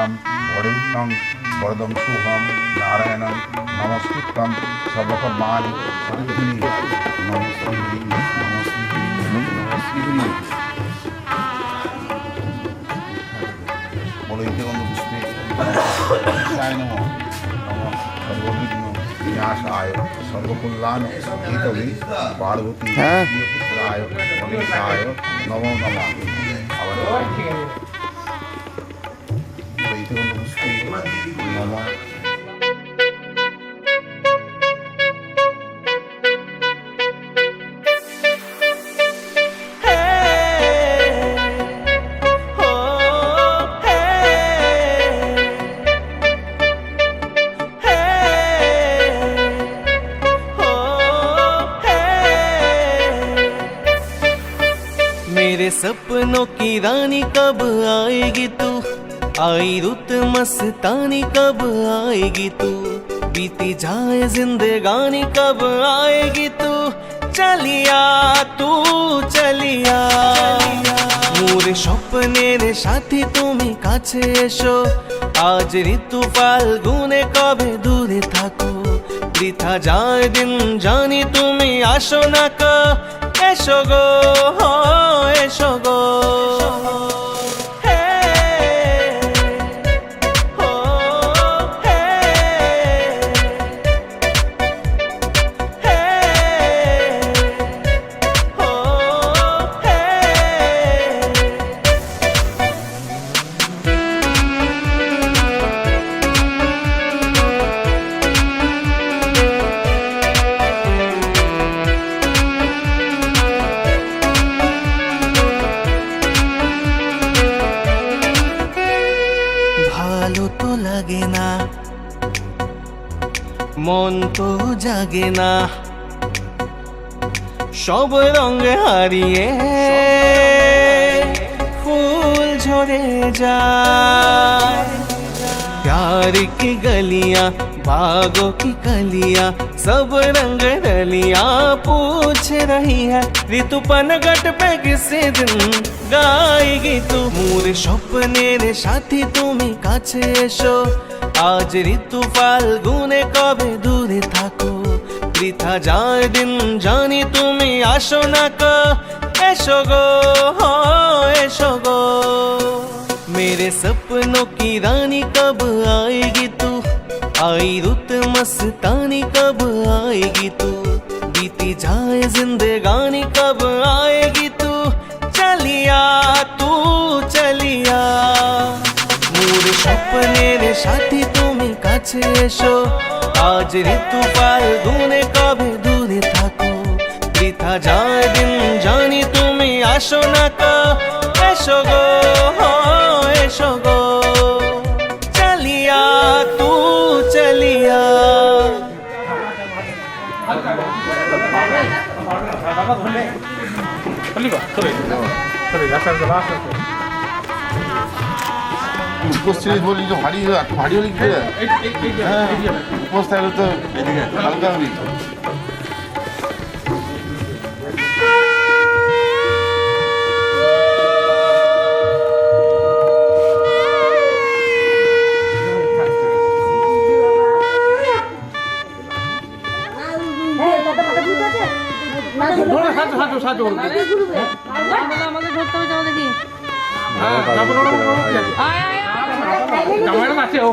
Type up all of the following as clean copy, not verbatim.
शरणं वरिष्ठं वरदं शुभं नारायणं नमस्कृतं सर्वकर्माणि सर्वसिद्धि नमस्ते बोलो इतिवंद पुष्पे नमः नमः सर्वविघ्न विनाशाय सर्वकल्याण हेतवे पार्वती पुत्राय गणेशाय नमो नमः इतिवंद पुष्पे नमः मेरे सपनों की रानी कब आएगी तू, आई रुत मस्तानी कब आएगी तू, बीती जाए जिंदगानी कब आएगी तू, चलिया तू चलिया मोर স্বপ্নের সাথী তুমি কাছে এসো, আজ ঋতু ফাল্গুনে কবে দূরে থাকো, বৃথা যায় দিন জানি তুমি আসো না কো, এসো গো এসো গো ভালো তো লাগে না, মন তো জাগে না, সব রঙ হারিয়ে ফুল ঝরে যায়, प्यार की गलियां बागों की कलियां सब रंग रलियां पूछ रही है, ऋतु पनघट पे किसी दिन गाएगी तू, मोर স্বপ্নের সাথী তুমি কাছে এসো, আজ ঋতু ফাল্গুনে কবে দূরে থাকো, বৃথা যায় দিন জানি তুমি আসো না কো, এসো গো এসো গো मेरे सपनों की रानी कब आएगी तू, आई रुत मस्तानी कब आएगी तू, बीती जाए जिंदगानी कब आएगी तू, चलिया तू चलिया मोर স্বপ্নের সাথী তুমি কাছে এসো, আজ ঋতু ফাল্গুনে কবে দূরে থাকো, বৃথা যায় দিন জানি তুমি আসো না কো, এসো গো এসো গো চলিয়া তু চলিয়া উপস্থিত বলি তো ভারী একটু ভারী হলে কি হ্যাঁ উপস্থিত হলে তো হালকা হবি আমাকে ধরতে হবে চলো দেখি আছে ও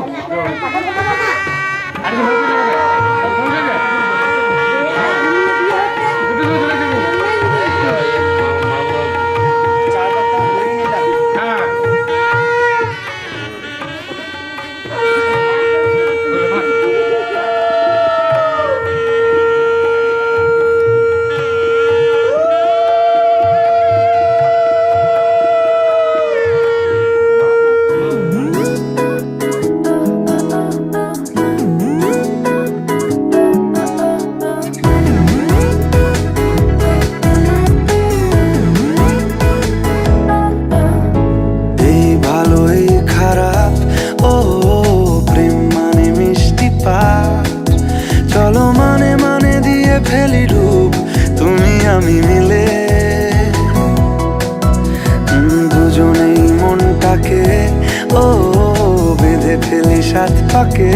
সাত পাকে।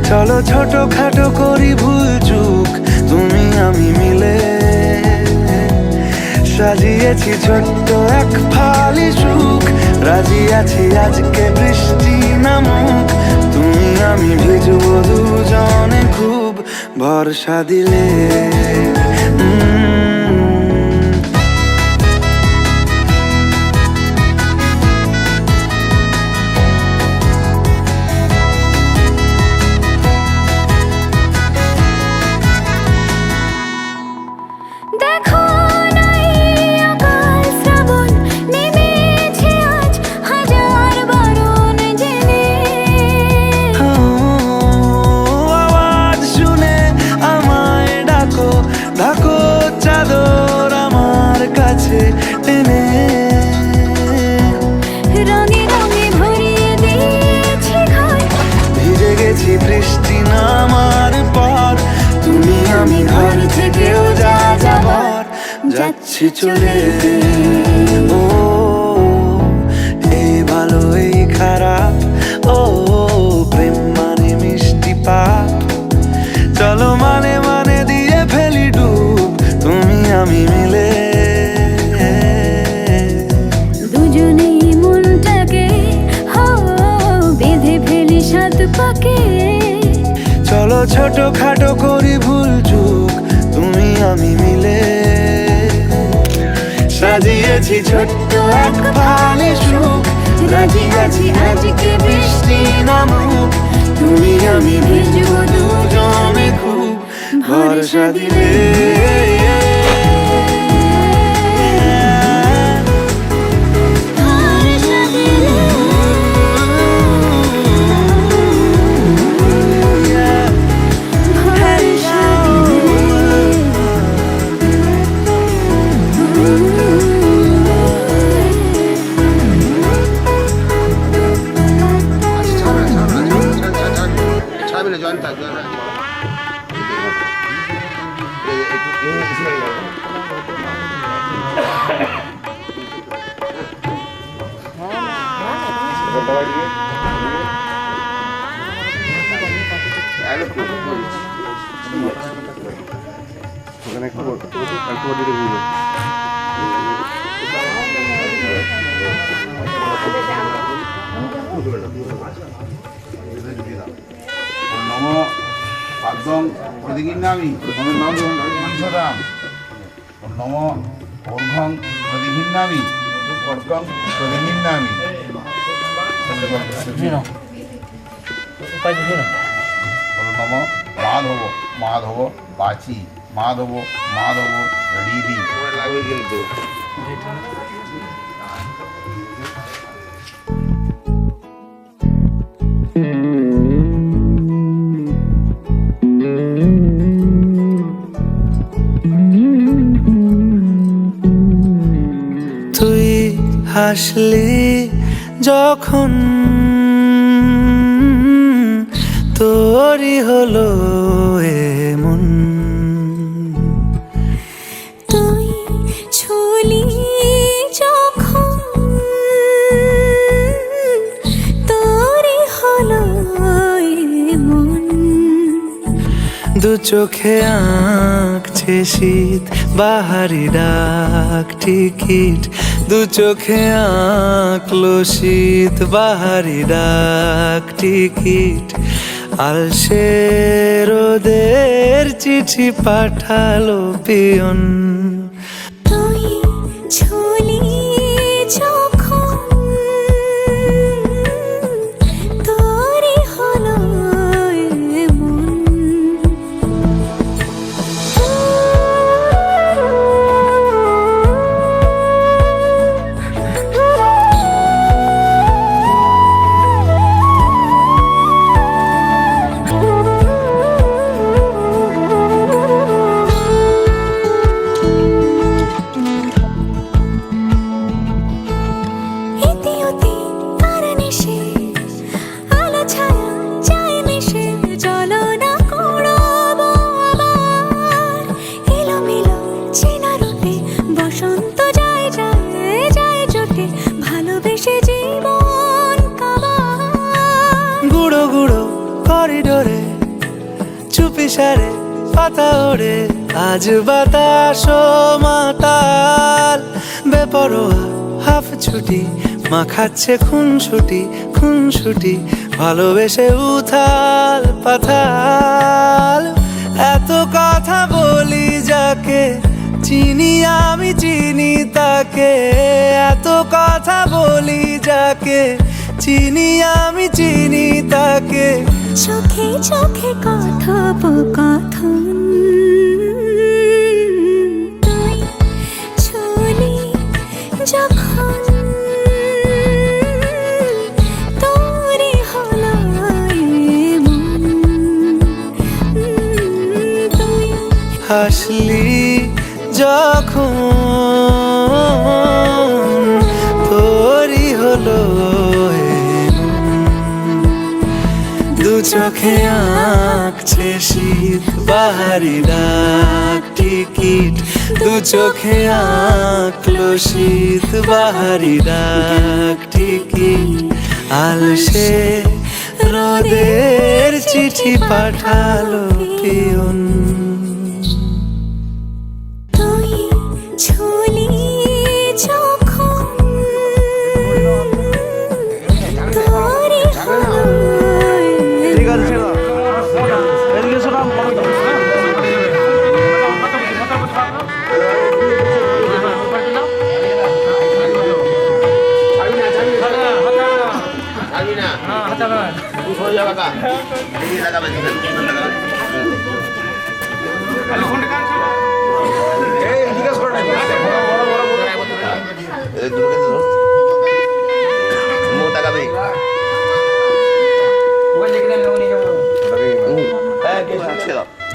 চলো ছোট খাটো করি ভুল চুক তুমি আমি মিলে। সাজিয়েছি ছোট্ট এক ফালি সুখ, রাজি আছি আজকে বৃষ্টি নামুক। তুমি আমি ভিজবো দুজনে খুব ভরসা দিলে। ঢাকো চাদর আমার কাছে টেনে, রঙে রঙে ভরিয়ে দিয়েছি ঘর। ভিজে গেছি বৃষ্টি নামার পর, তুমি আমি ঘর থেকেও যা যাবার যাচ্ছি চলে। ও এই ভালো এই খারাপ, ও প্রেম মানে মিষ্টি পাপ। চলো মানে মানে দিয়ে ফেলি ডুব তুমি আমি মিলে। দুজনেই মনটাকে বেঁধে ফেলি সাত পাকে। চলো ছোট খাটো করি ভুল চুক তুমি আমি মিলে। সাজিয়েছি ছোট্ট এক ফালি সুখ, রাজি আছি আজকে বৃষ্টি নামুক। তুমি আমি ভিজবো দুজনে খুব ভরসা দিলে। নম পাদ্যং প্রতিঘিন্নামি মঞ্চরাম। নম অর্ঘং প্রতিঘিন্নামি অর্ঘং প্রতিঘিন্নামি। নম মাধব মাধব বাচি মাধব মাধব রিদি লাগবে কিন্তু। তুই হাসলি যখন তোরই হলো এমন। তুই ছুলি যখন তোরই হলো মন। দু চোখে আঁকছে শীত বাহারি ডাক টিকিট। দু চোখে আঁকলো শীত বাহারি ডাক টিকিট। আলসে রোদের চিঠি পাঠালো পিয়ন। তুই ছুলি যখন তোরই হলো মন। ইশারে পাতা ওড়ে আজ বাতাস মাতাল বেপরোয়া হাফ ছুটি মাখাচ্ছে খুনছুটি ভালোবেসে উথাল পাথাল এত কথা বলি যাকে চিনি আমি চিনি তাকে এত কথা বলি যাকে চিনি আমি চিনি তাকে চোখে চোখে কথোপকথন তুই চলি যখন তোরে হলো এমন তুই হাসলি যখন তোরই হলো দু চোখে আঁকছে শীত বাহারি ডাক টিকিট দু চোখে আঁকলো শীত বাহারি ডাক টিকিট আলসে রোদের চিঠি পাঠালো পিয়ন তুই চলি যখন তোরে হলো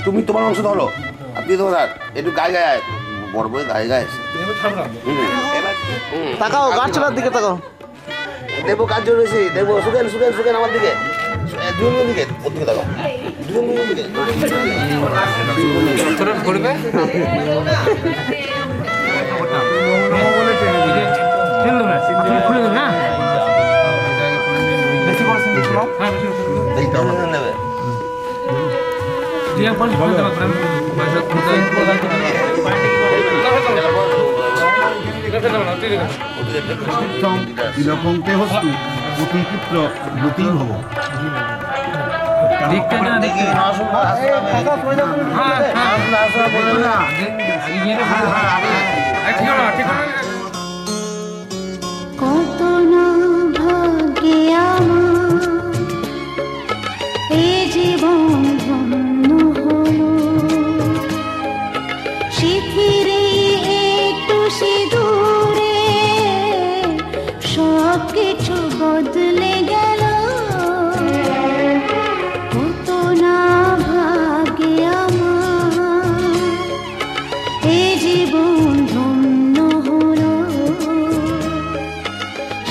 তুমি তোমার অংশ ধরো আপনি তোমার একটু গায়ে গায়ে বড় বড় গায়ে গায়ে তাকাও গাছ চলার দিকে তাকাও দেবো কাজ রয়েছে দেবো শুকেন আমার দিকে দুজন দিকে ওর দিকে তাকাও দুজন দিকে করবে খুলে দেবে না বেশি করছেন হ্যাঁ বেশি নেবে দিয়া পল খুলে দেবে তিলকঙ্কে হস্তু পুত্র গতি ভব দেখতে না দেখি কত না ভাগ্যে আমার এই জীবন ধন্য হলো শিথিরে একটু সিঁদুরে সব কিছু বদলে গেল কত না ভাগ্যে আমার এই জীবন ধন্য হলো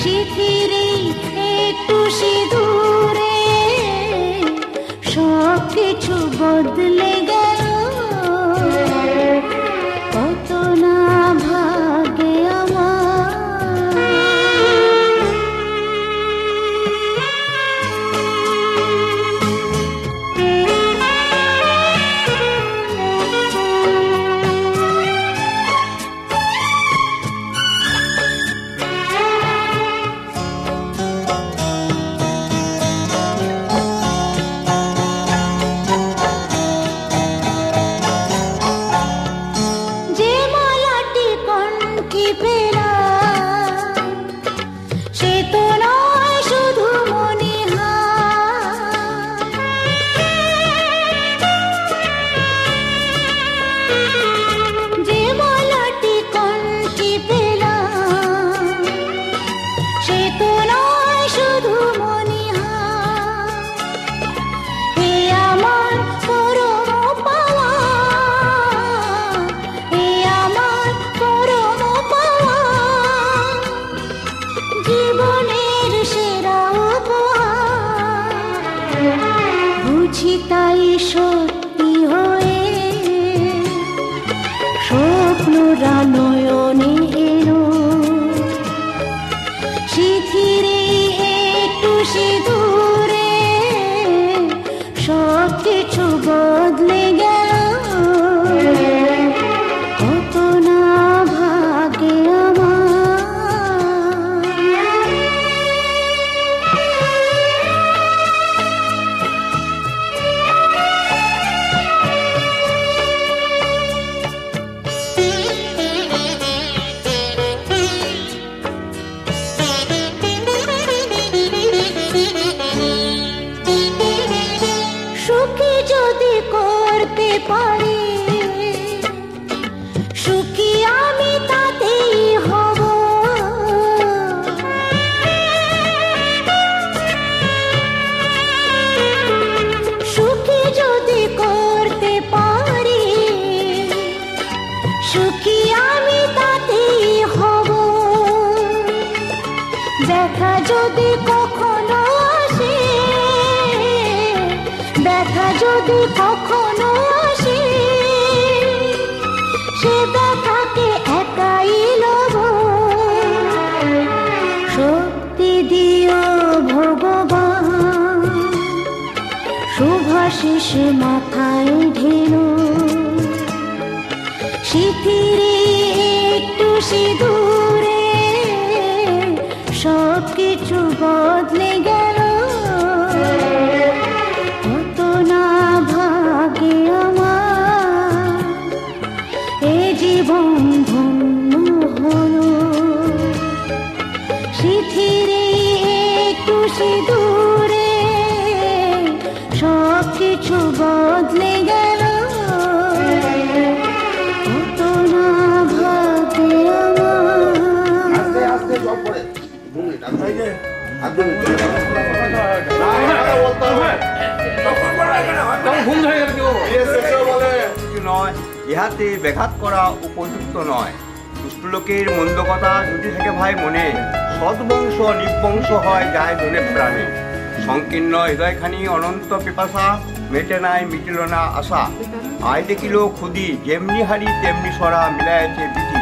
শিথিরে একটু সিঁদুরে সব কিছু বদলে গেল কত না ভাগ্যে যে মালাটি কণ্ঠে পেলা সে তো নয় শুধু মনে যে মালাটি কণ্ঠে পেলা সে তো নয় শুধু মনে হে আমার পরম পাওয়া হে আমার পরম পাওয়া জীবনের সেরা উপহার বুঝি তাই সত্যি হয়ে স্বপ্নরা নয়নে এলো শিথিরে একটু সিঁদুরে সব কিছু বদলে পারি, সুখী আমি তাতেই হব। সুখী যদি করতে পারি, সুখী আমি তাতেই হব। দেখা যদি কখনো আসে, দেখা যদি কখনো আসে, সে দেখাকে একাই লব। শক্তি দিও ভগবান, শুভাশিস মাথায় ঢেলো। শিথিরে একটু সিঁদুরে সব কিছু বদলে গেল। কত না ভাগে আমার এ জীবন ধন্য হলো। শিথিরে একটু সিঁদুরে সব কিছু বদলে গেল। কত না ভাগে আমার ঘুম ধরে গেল কিছু নয়, ইহাতে ব্যাঘাত করা উপযুক্ত নয়। দুষ্ট লোকের মন্দ কথা যদি থাকে ভাই মনে, সদ্বংশ নিবংশ হয় যায় ধনে প্রাণে। সংকীর্ণ হৃদয়খানি অনন্ত পিপাসা, মেটে নাই মিটিল না আশা। আয় দেখিল খুদি যেমনি হারি তেমনি সরা মিলাইছে বিধি।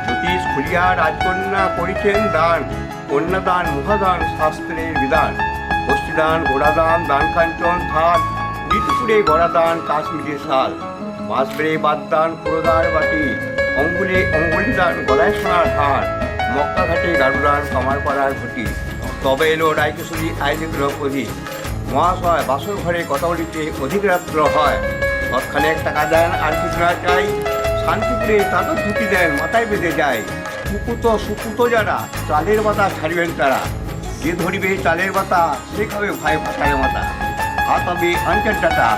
জ্যোতিষ খুলিয়া রাজকন্যা করিছেন দান, কন্যাদান মহাদান শাস্ত্রের বিধান। বস্তিদান ঘোড়াদান দান কাঞ্চন থাল, ঋতুপুরে গড়াদান কাশ্মীরের শাল। বাঁশবেড়ে বাদদান পুরোদার বাটি, অঙ্গুলে অঙ্গুলিদান গলায় সোনার হার। মক্কা ঘাটে গারুদান কামার পাড়ার ঘটি। তবে এলো রায়কিশোরী আইলিগ্র অধিক। মহাশয় বাসর ঘরে কথাবলিতে অধিক রাত্র হয়। তৎক্ষণে টাকা দেন আর কিছু না চাই, শান্তি পেয়ে তাদের ধুতি দেন মাথায় বেঁধে যায়। কুকুত সুকুত যারা চালের পাতা ছাড়িবেন তারা, যে ধরিবে চালের পাতা সে খাবে ভাই ভাতায় মাতা। হাত হবে আঞ্চের ডাটা,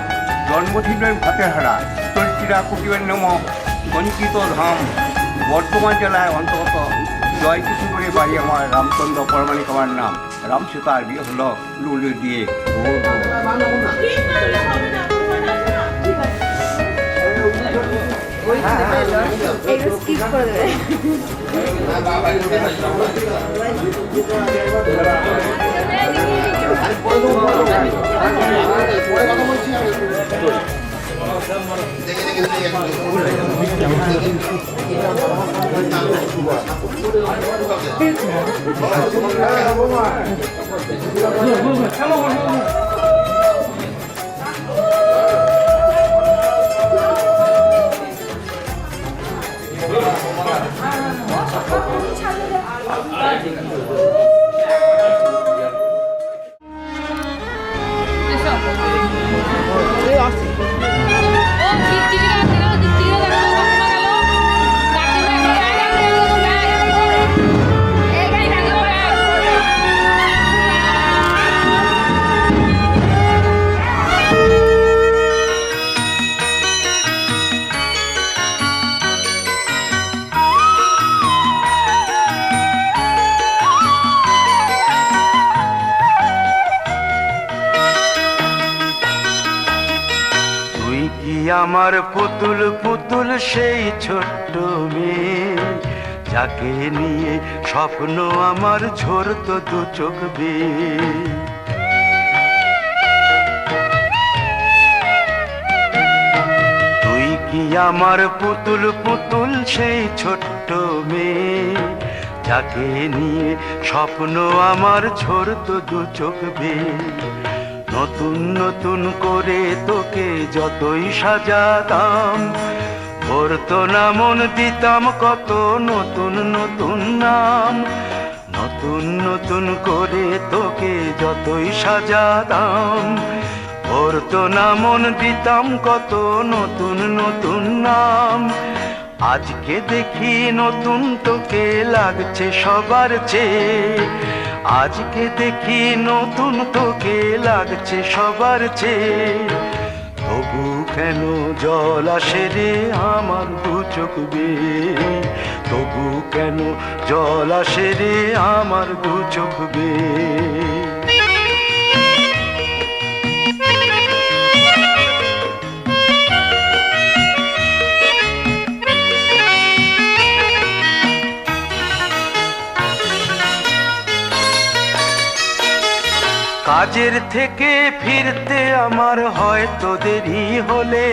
জন্ম ঠিকবেন ভাতের হারা। চরিত্রা কুটিবেন নম সঞ্চিত ধাম। বর্ধমান জেলায় অন্তর্গত জয় কিশোরপুরে বাড়ি আমার। রামচন্দ্র পরমাণিক আমার নাম। রাম সীতার বিয়ে হলো লুলু দিয়ে। আমার পুতুল পুতুল সেই ছোট্ট মেয়ে, যাকে নিয়ে স্বপ্ন আমার ঝরতো দু চোখ বেয়ে। তুই কি আমার পুতুল পুতুল সেই ছোট্ট মেয়ে, যাকে নিয়ে স্বপ্ন আমার ঝরতো দু চোখ বেয়ে। নতুন নতুন করে তোকে যতই সাজাতাম, ভরতো না মন দিতাম কত নতুন নতুন নাম। নতুন নতুন করে তোকে যতই সাজাতাম, ভরতো না মন দিতাম কত নতুন নতুন নাম। আজকে দেখি নতুন তোকে লাগছে সবার চেয়ে, আজকে দেখি নতুন তোকে লাগছে সবার চেয়ে। তবু কেন জল আসে রে আমার দু চোখ বেয়ে, তবু কেন জল আসে রে আমার দু চোখ বেয়ে। কাজের থেকে ফিরতে আমার হয়তো দেরি হলে,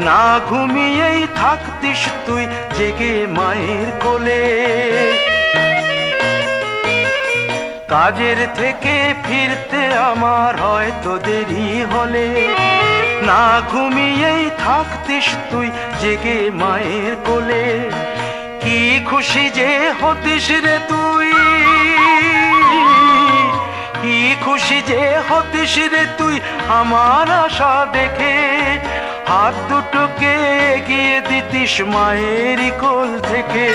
না ঘুমিয়েই থাকতিস তুই জেগে মায়ের কোলে। কাজের থেকে ফিরতে আমার হয়তো দেরি হলে, না ঘুমিয়েই থাকতিস তুই জেগে মায়ের কোলে। কি খুশি যে হতিস রে তুই, কি খুশি যে হতিস রে তুই আমার আশা দেখে। হাত দুটোকে এগিয়ে দিতিস মায়ের কোল থেকে,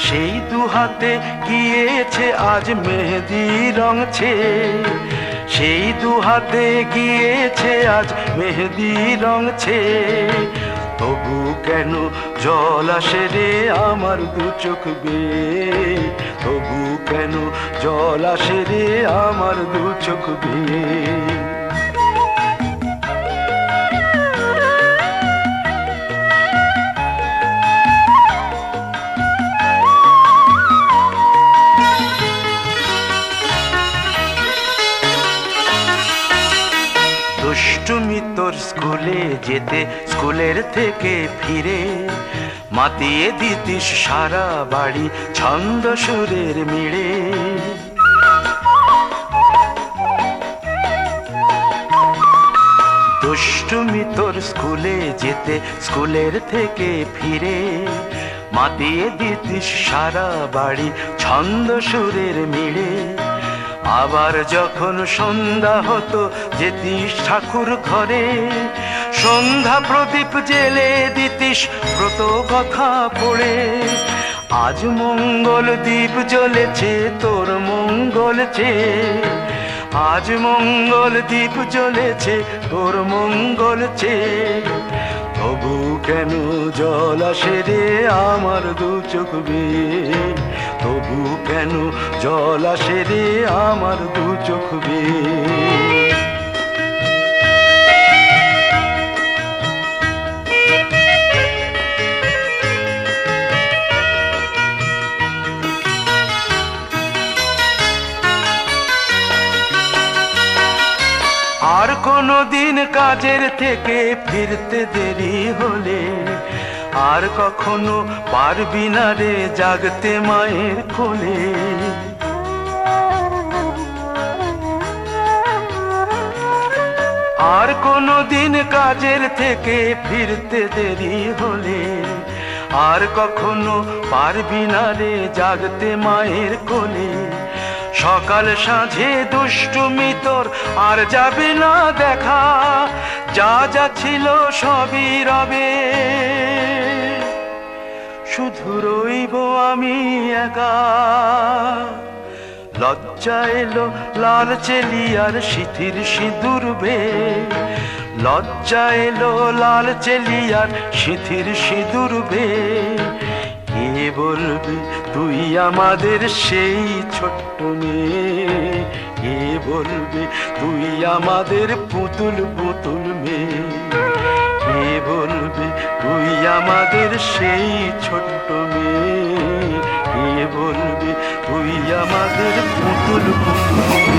সেই দু হাতে গিয়েছে আজ মেহেদি রঙছে, সেই দু হাতে গিয়েছে আজ মেহেদি রঙছে। তবু কেন জল আসে রে আমার দু চোখ বেয়ে, তবু কেন জল আসে রে আমার দু চোখ বেয়ে। দুষ্টুমি তোর স্কুলে যেতে, স্কুলের থেকে ফিরে মাতিয়ে দিতিস সারা বাড়ি ছন্দ সুরের মিড়ে। দুষ্টুমি তোর স্কুলে যেতে, স্কুলের থেকে ফিরে মাতিয়ে দিতিস সারা বাড়ি ছন্দ সুরের মিড়ে। আবার যখন সন্ধ্যা হতো যেতিস ঠাকুর ঘরে, সন্ধ্যা প্রদীপ জেলে দিতিস ব্রত কথা পড়ে। আজ মঙ্গল দ্বীপ জ্বলেছে তোর মঙ্গল চেয়ে, আজ মঙ্গল দ্বীপ জ্বলেছে তোর মঙ্গল চেয়ে। তবু কেন জল আসে রে আমার দু চোখ বেয়ে, তবু কেন জল আসে রে আমার দু চোখ বেয়ে। আর কোনো দিন কাজের থেকে ফিরতে দেরি হলে, আর কখনো পারবি না রে জাগতে মায়ের কোলে। আর কোনো দিন কাজের থেকে ফিরতে দেরি হলে, আর কখনো পারবি না রে জাগতে মায়ের কোলে। সকাল সাঁঝে দুষ্টুমি তোর আর যাবে না দেখা, যা যা ছিল সবই রবে, শুধু রইব আমি একা। লজ্জা এলো লাল চেলিয়ার সিথির সিঁদুর বে, লজ্জা এলো লাল চেলিয়ার সিথির সিঁদুর বে। কে বলবি তুই আমাদের সেই ছোট্ট মেয়ে, কে বলবি তুই আমাদের পুতুল পুতুল মেয়ে, কে বলবি তুই আমাদের সেই ছোট্ট মেয়ে, কে বলবি তুই আমাদের পুতুল পুতুল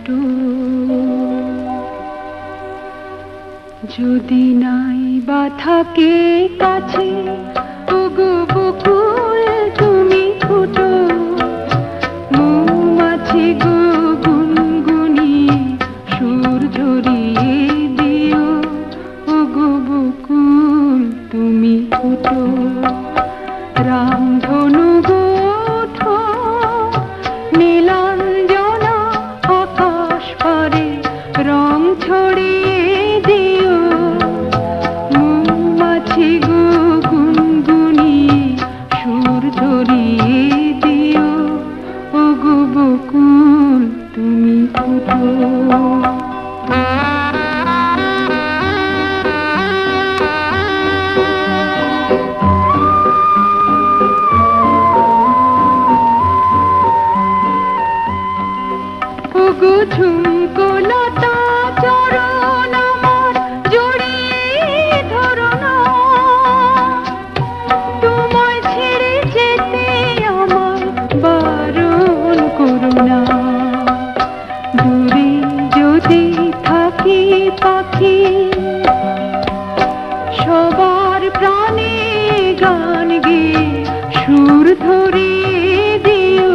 ফুটো যদি নাই বা থাকে কাছে ওগো বকুল তুমি ফুটো মৌমাছি গো গুনগুনি সুর ঝরিয়ে দিও ওগো বকুল তুমি ফুটো রামধনু গোঠো নীলাঞ্জনা আকাশ পারে রং ছড়িয়ে দিও মৌমাছি গো গুনগুনি সুর ঝরিয়ে দিও ওগো বকুল তুমি ফুটো ওগো ঝুমকো লতা চরণ আমার জড়িয়ে ধরো না তোমায় ছেড়ে যেতে আমার বারণ করো না দূরে যদি থাকি পাখি সবার প্রাণে গান গেয়ে সুর ধরিয়ে দিও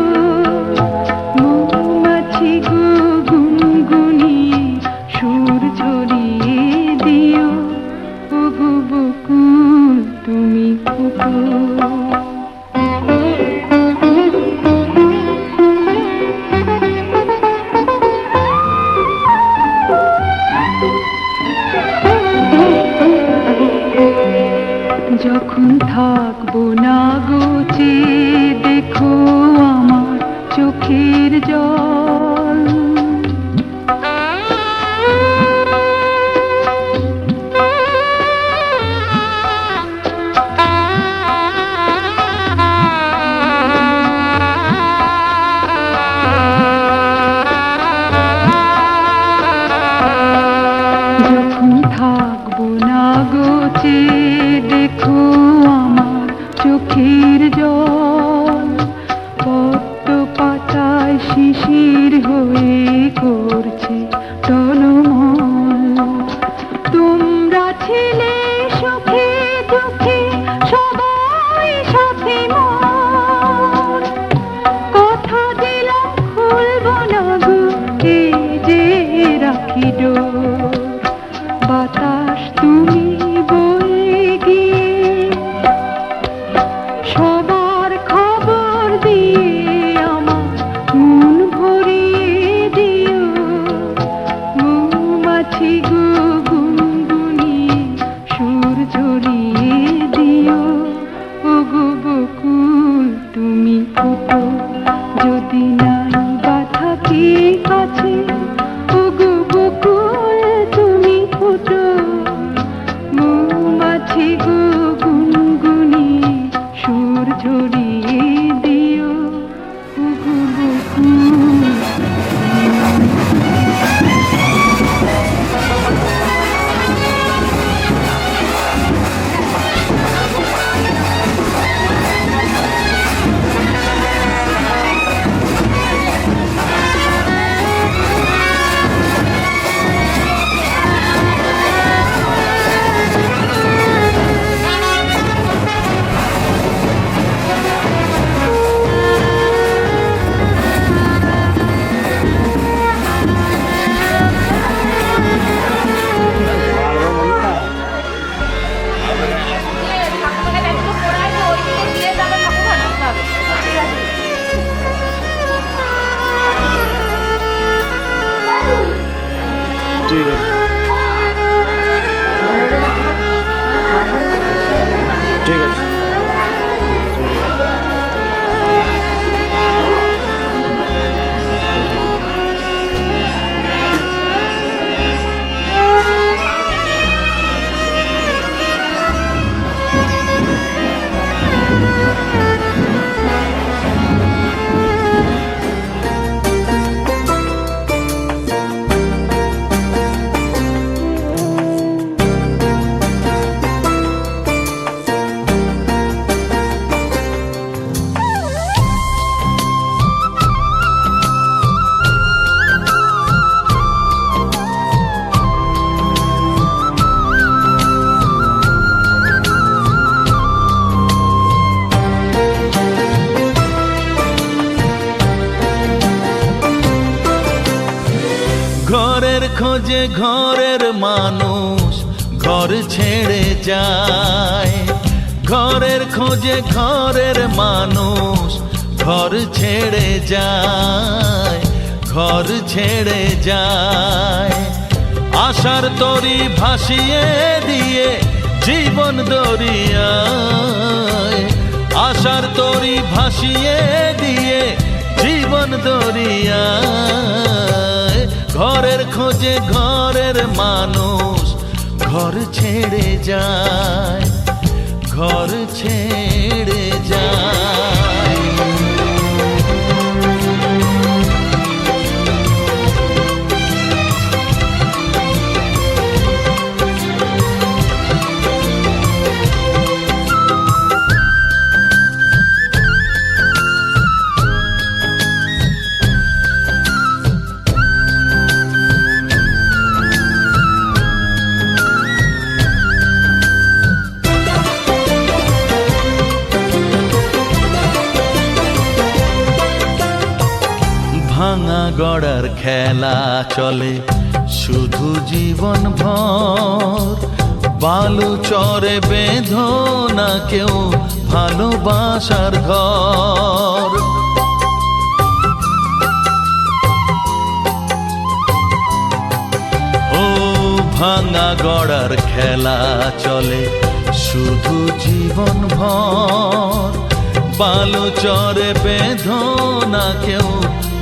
মৌমাছি গো গুনগুনি সুর ঝরিয়ে দিও ওগো বকুল তুমি ফুটো যখন থাকবো না গোচে দেখো আমার চোখের জল যখন থাকবো না গোচে দেখো আমার চোখের জল পদ্ম পাতায় শিশির হয়ে করছে টলমল তোমরা ছিলে সুখে দুঃখে সবাই সাথে মন কথা দিলাম খুলবো না গো এই যে রাখি ডোর বাতাস তুমি বয়ে গিয়ে সবার খবর দিয়ে আমার মন ভরিয়ে দিও মৌমাছি গো গুনগুনি সুর ঝরিয়ে দিও ওগো বকুল তুমি ফুটো যদি নাই বা থাকি কাছে ওগো বকুল তুমি ফুটো মৌমাছি গো গুনগুনি সুর ঝরিয়ে দিও ওগো বকুল ঠিক আছে ঠিক আছে ঘরের খোঁজে ঘরের মানুষ ঘর ছেড়ে যায়, ঘরের খোঁজে ঘরের মানুষ ঘর ছেড়ে যায়, ঘর ছেড়ে যায়। আশার তরি ভাসিয়ে দিয়ে জীবন দরিয়ায়, আশার তরি ভাসিয়ে দিয়ে জীবন দরিয়ায়। ঘরের খোঁজে ঘরের মানুষ ঘর ছেড়ে যায়, ঘর ছেড়ে যায়। ভাঙা গড়ার খেলা চলে শুধু জীবন ভর, বালু চরে বেঁধো না কেউ ভালোবাসার ঘর। ও ভাঙা গড়ার খেলা চলে শুধু জীবন ভর, বালু চরে বেঁধো না কেউ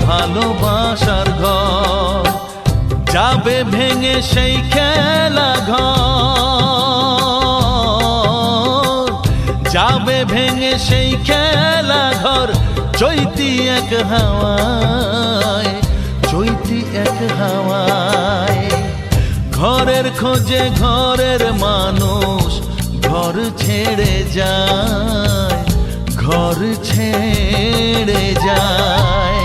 ভালোবাসার ঘর। যাবে ভেঙে সেই খেলা ঘর, যাবে ভেঙে সেই খেলা ঘর। চৈতি এক হাওয়ায়, চৈতি এক হাওয়ায়। ঘরের খোঁজে ঘরের মানুষ ঘর ছেড়ে যায়, ঘর ছেড়ে যায়।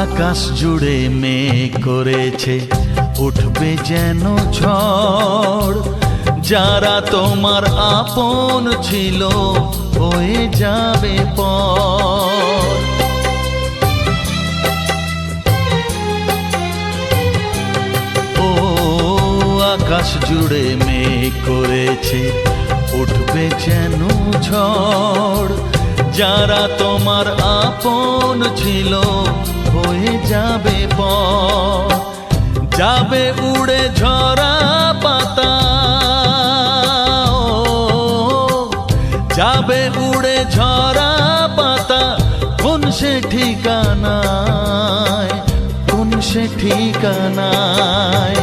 আকাশ জুড়ে মেঘ করেছে উঠবে যেন ঝড়, যারা তোমার আপন ছিল হয়ে যাবে পর। ও আকাশ জুড়ে মেঘ করেছে উঠবে যেন ঝড়, যারা তোমার আপন ছিল হয়ে যাবে পর। যাবে উড়ে ঝরা পাতা, যাবে উড়ে ঝরা পাতা। কোন সে ঠিকানায়, কোন সে ঠিকানায়।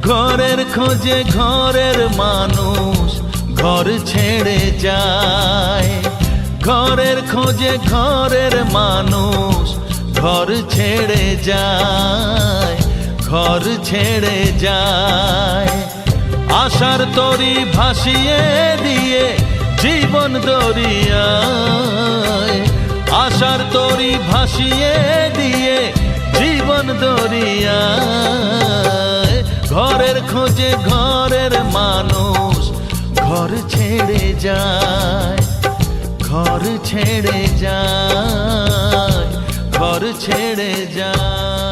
ঘরের খোঁজে ঘরের মানুষ ঘর ছেড়ে যায়, ঘরের খোঁজে ঘরের মানুষ ঘর ছেড়ে যায়, ঘর ছেড়ে যায়। আশার তরি ভাসিয়ে দিয়ে জীবন দরিয়ায়, আশার তরি ভাসিয়ে দিয়ে জীবন দরিয়ায়। ঘরের খোঁজে ঘরের মানুষ ঘর ছেড়ে যায়, ঘর ছেড়ে যায়, ঘর ছেড়ে যায়।